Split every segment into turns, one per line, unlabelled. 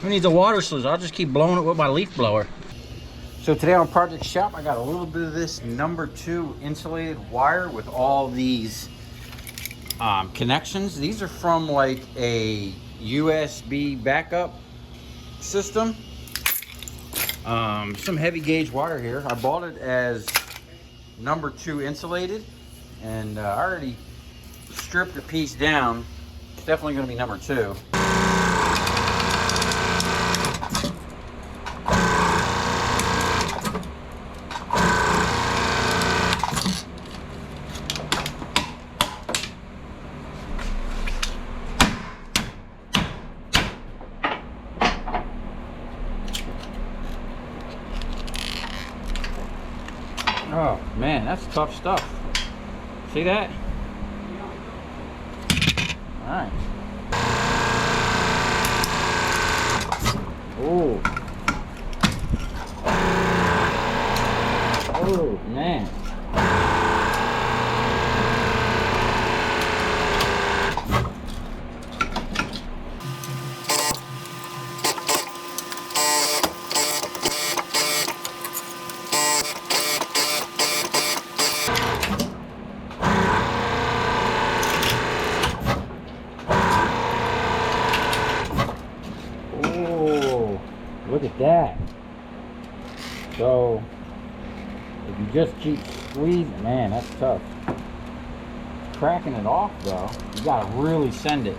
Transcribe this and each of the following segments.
Who needs a water sluice? I'll just keep blowing it with my leaf blower. So today on Project Shop, I got a little bit of this #2 insulated wire with all these connections. These are from like a USB backup system. Some heavy gauge wire here. I bought it as #2 insulated, and I already stripped the piece down. It's definitely going to be #2. Oh man, that's tough stuff. See that? All right. Oh. Oh man. Look at that. So if you just keep squeezing, man, that's tough. Cracking it off though, you gotta really send it.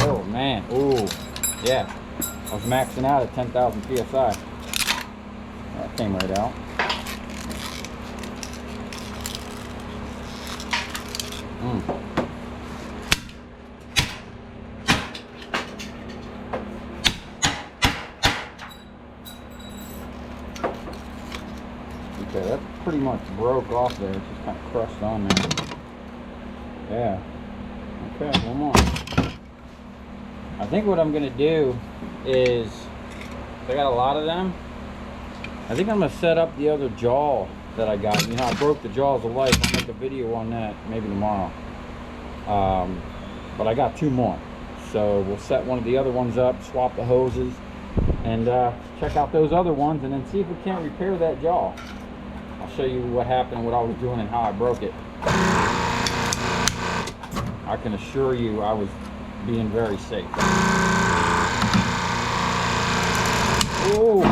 Oh man, ooh, yeah. I was maxing out at 10,000 PSI. That came right out. Okay, that pretty much broke off there. It's just kind of crushed on there. Yeah. Okay, one more. I think what I'm going to do is, I got a lot of them. I think I'm going to set up the other jaw that I got. You know, I broke the jaws of life. I'll make a video on that maybe tomorrow. But I got 2 more. So we'll set one of the other ones up, swap the hoses, and check out those other ones, and then see if we can't repair that jaw. I'll show you what happened, what I was doing, and how I broke it. I can assure you I was being very safe. Oh!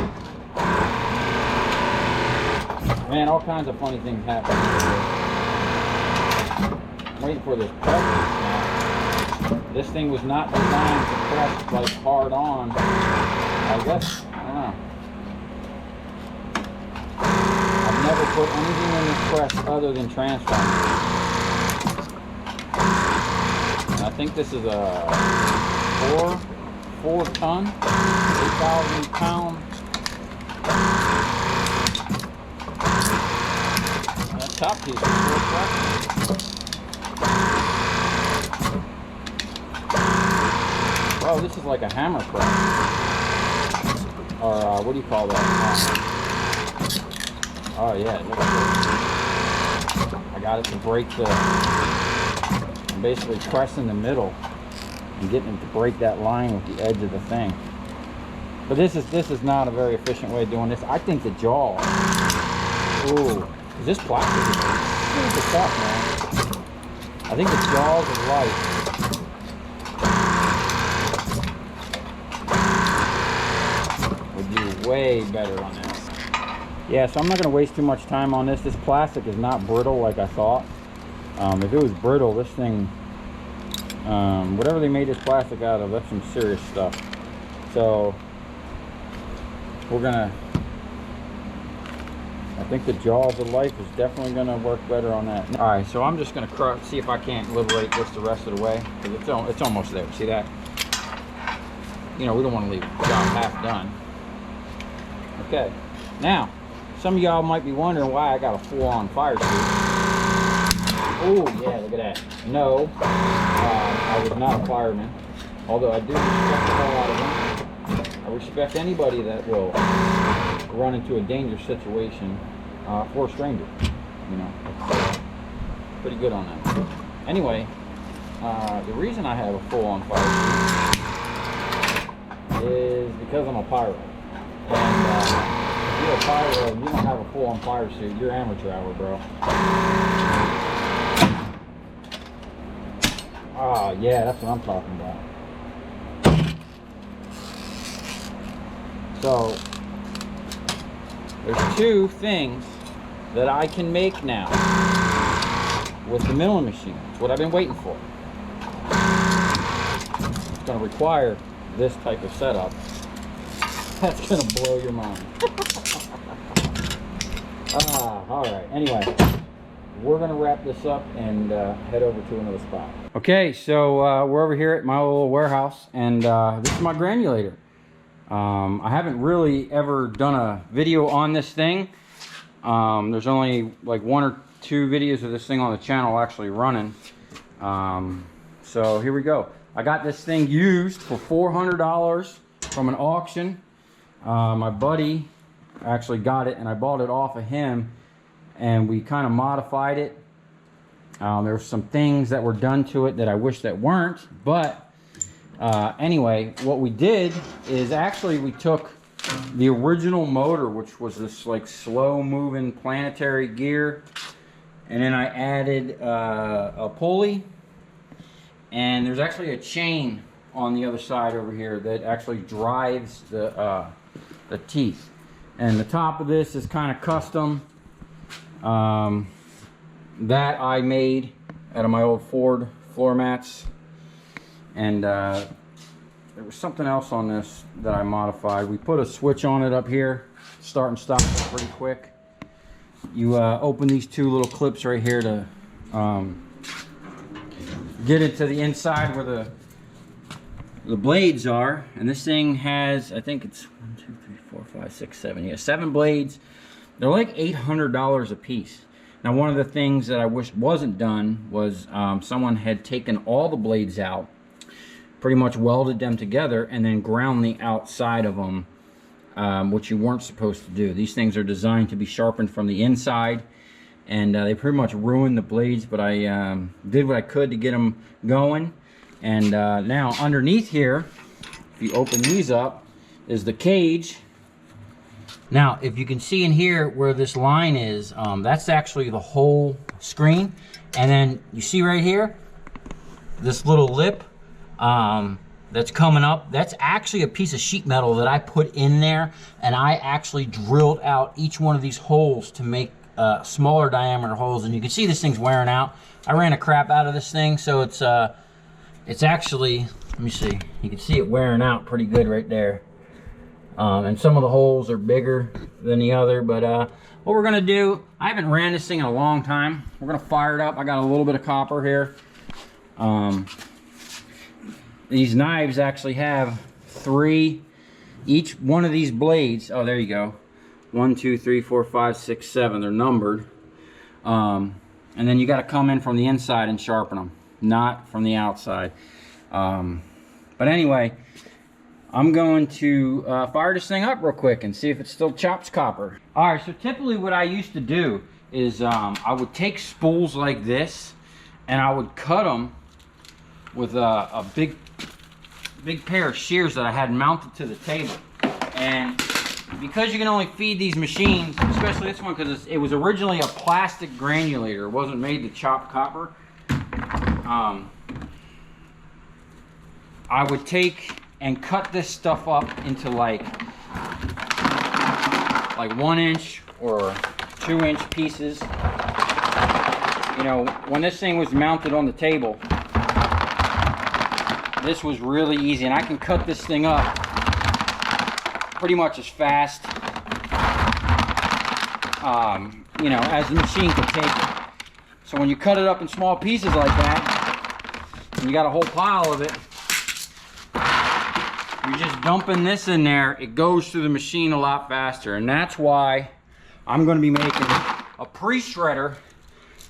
Man, all kinds of funny things happen. I'm waiting for this press now. This thing was not designed to press like hard on. I guess, I don't know. I've never put anything in this press other than transformers. And I think this is a 4 ton, 8,000 pound. Top piece is oh, this is like a hammer press, or what do you call that? Oh yeah, it looks good. I got it to break the, I'm basically pressing the middle and getting it to break that line with the edge of the thing. But this is not a very efficient way of doing this. I think the jaw. Ooh. This plastic is super tough, man. I think the jaws of life would do way better on this. Yeah, so I'm not going to waste too much time on this. This plastic is not brittle like I thought. If it was brittle, this thing, whatever they made this plastic out of, that's some serious stuff. So we're going to, I think the jaws of life is definitely going to work better on that. All right, so I'm just going to see if I can't liberate this the rest of the way, because it's almost there. See that? You know, we don't want to leave the job half done. Okay, now some of y'all might be wondering why I got a full-on fire suit. Oh yeah, look at that. No, I was not a fireman, although I do respect the hell out of them. I respect anybody that will run into a dangerous situation for a stranger. You know, pretty good on that. Anyway, the reason I have a full-on fire suit is because I'm a pyro. And if you're a pyro and you don't have a full-on fire suit, you're amateur hour, bro. Ah, yeah, that's what I'm talking about. So, there's two things that I can make now with the milling machine. It's what I've been waiting for. It's going to require this type of setup. That's going to blow your mind. Alright. Anyway, we're going to wrap this up and head over to another spot. Okay, so we're over here at my little warehouse, and this is my granulator. I haven't really ever done a video on this thing. There's only like 1 or 2 videos of this thing on the channel actually running. So here we go. I got this thing used for $400 from an auction. My buddy actually got it, and I bought it off of him, and we kind of modified it. There's some things that were done to it that I wish that weren't, but anyway, what we did is actually we took the original motor, which was this like slow moving planetary gear, and then I added a pulley, and there's actually a chain on the other side over here that actually drives the teeth. And the top of this is kind of custom, that I made out of my old Ford floor mats. And there was something else on this that I modified. We put a switch on it up here, start and stop it pretty quick. You open these 2 little clips right here to get it to the inside where the blades are. And this thing has, I think it's 1, 2, 3, 4, 5, 6, 7. Yeah, 7 blades. They're like $800 a piece. Now, one of the things that I wish wasn't done was someone had taken all the blades out, pretty much welded them together, and then ground the outside of them, which you weren't supposed to do. These things are designed to be sharpened from the inside, and they pretty much ruined the blades, but I did what I could to get them going. And now underneath here, if you open these up, is the cage. Now, if you can see in here where this line is, that's actually the whole screen. And then you see right here, this little lip that's coming up, that's actually a piece of sheet metal that I put in there, and I actually drilled out each one of these holes to make smaller diameter holes. And you can see this thing's wearing out. I ran a crap out of this thing, so it's actually, let me see, you can see it wearing out pretty good right there. And some of the holes are bigger than the other, but what we're gonna do, I haven't ran this thing in a long time. We're gonna fire it up. I got a little bit of copper here. These knives actually have 3, each one of these blades. Oh, there you go. 1, 2, 3, 4, 5, 6, 7. They're numbered. And then you got to come in from the inside and sharpen them, not from the outside. But anyway, I'm going to fire this thing up real quick and see if it still chops copper. All right, so typically what I used to do is I would take spools like this, and I would cut them with a big pair of shears that I had mounted to the table. And because you can only feed these machines, especially this one, because it was originally a plastic granulator, it wasn't made to chop copper, I would take and cut this stuff up into like 1 inch or 2 inch pieces. You know, when this thing was mounted on the table, this was really easy, and I can cut this thing up pretty much as fast, you know, as the machine could take it. So when you cut it up in small pieces like that, and you got a whole pile of it, you're just dumping this in there, it goes through the machine a lot faster. And that's why I'm going to be making a pre-shredder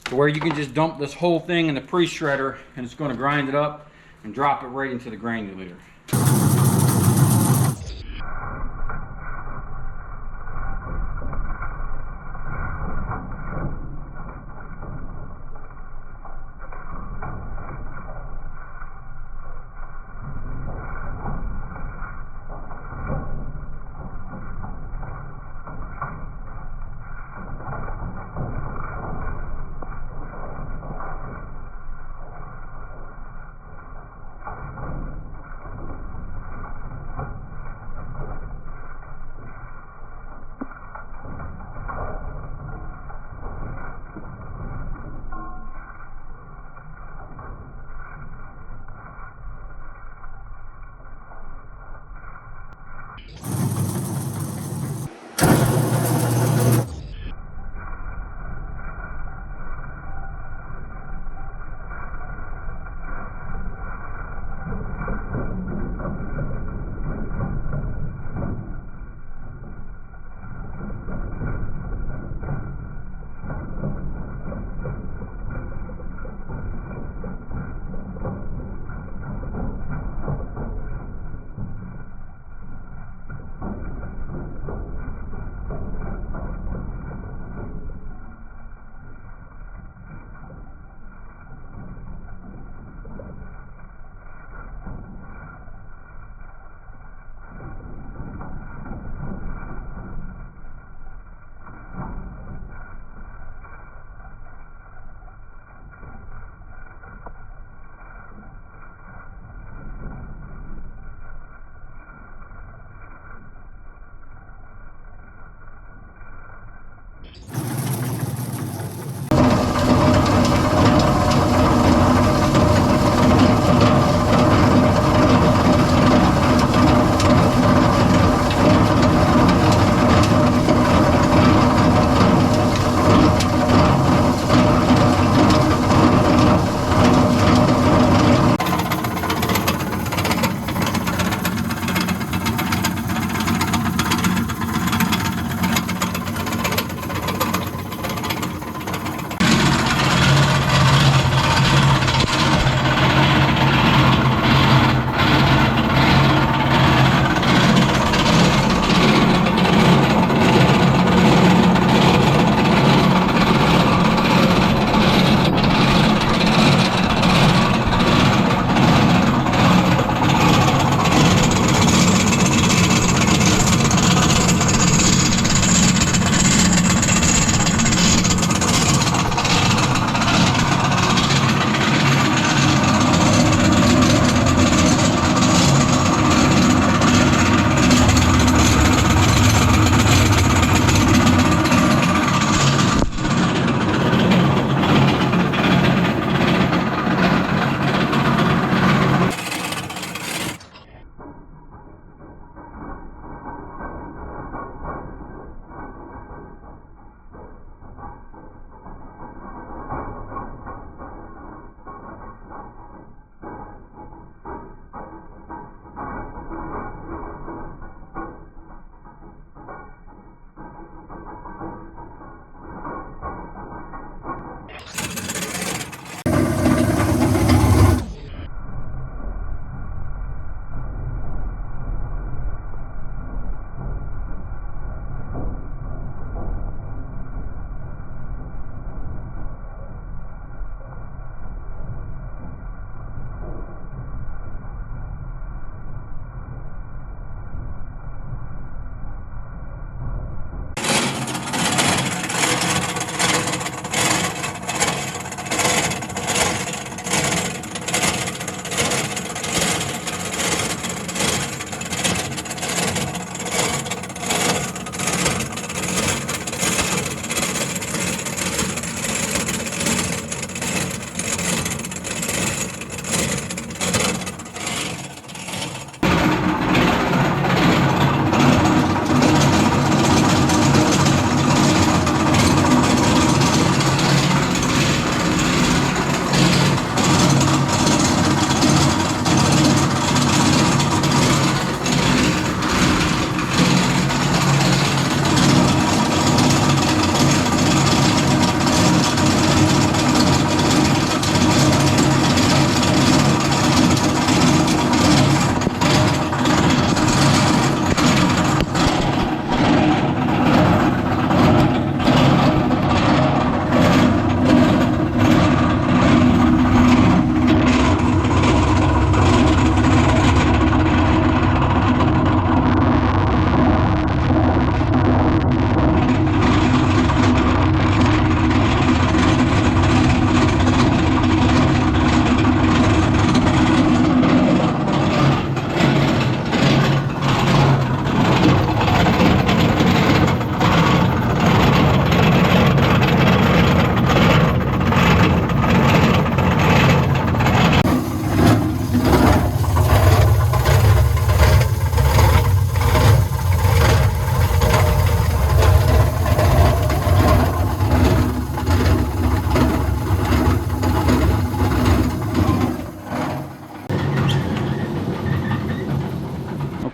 to where you can just dump this whole thing in the pre-shredder and it's going to grind it up and drop it right into the granulator.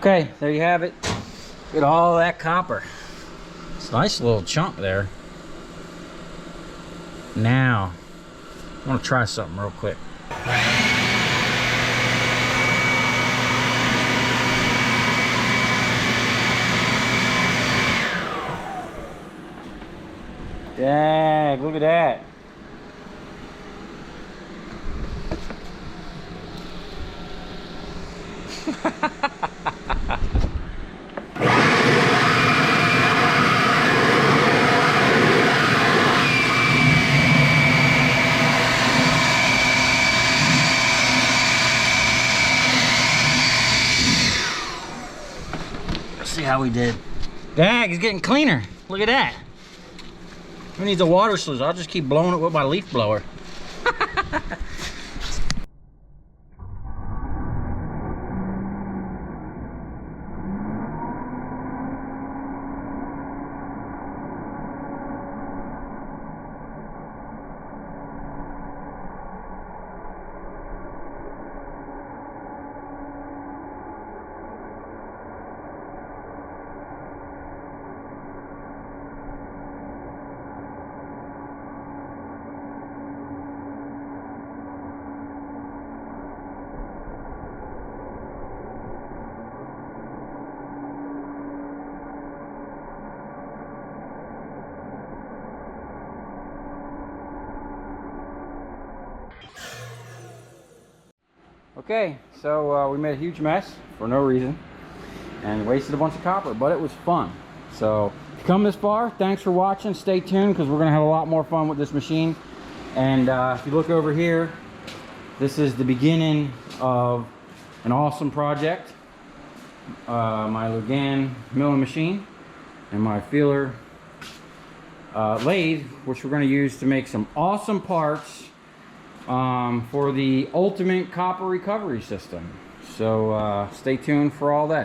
Okay, there you have it. Look at all that copper. It's a nice little chunk there. Now, I want to try something real quick. Dang, look at that. Let's see how we did. Dang, it's getting cleaner. Look at that. Who needs a water sluice? I'll just keep blowing it with my leaf blower. Okay, so we made a huge mess for no reason and wasted a bunch of copper, but it was fun. So if you come this far, thanks for watching. Stay tuned because we're going to have a lot more fun with this machine. And if you look over here, this is the beginning of an awesome project. My Lugan milling machine and my feeler lathe, which we're going to use to make some awesome parts for the ultimate copper recovery system. So stay tuned for all that.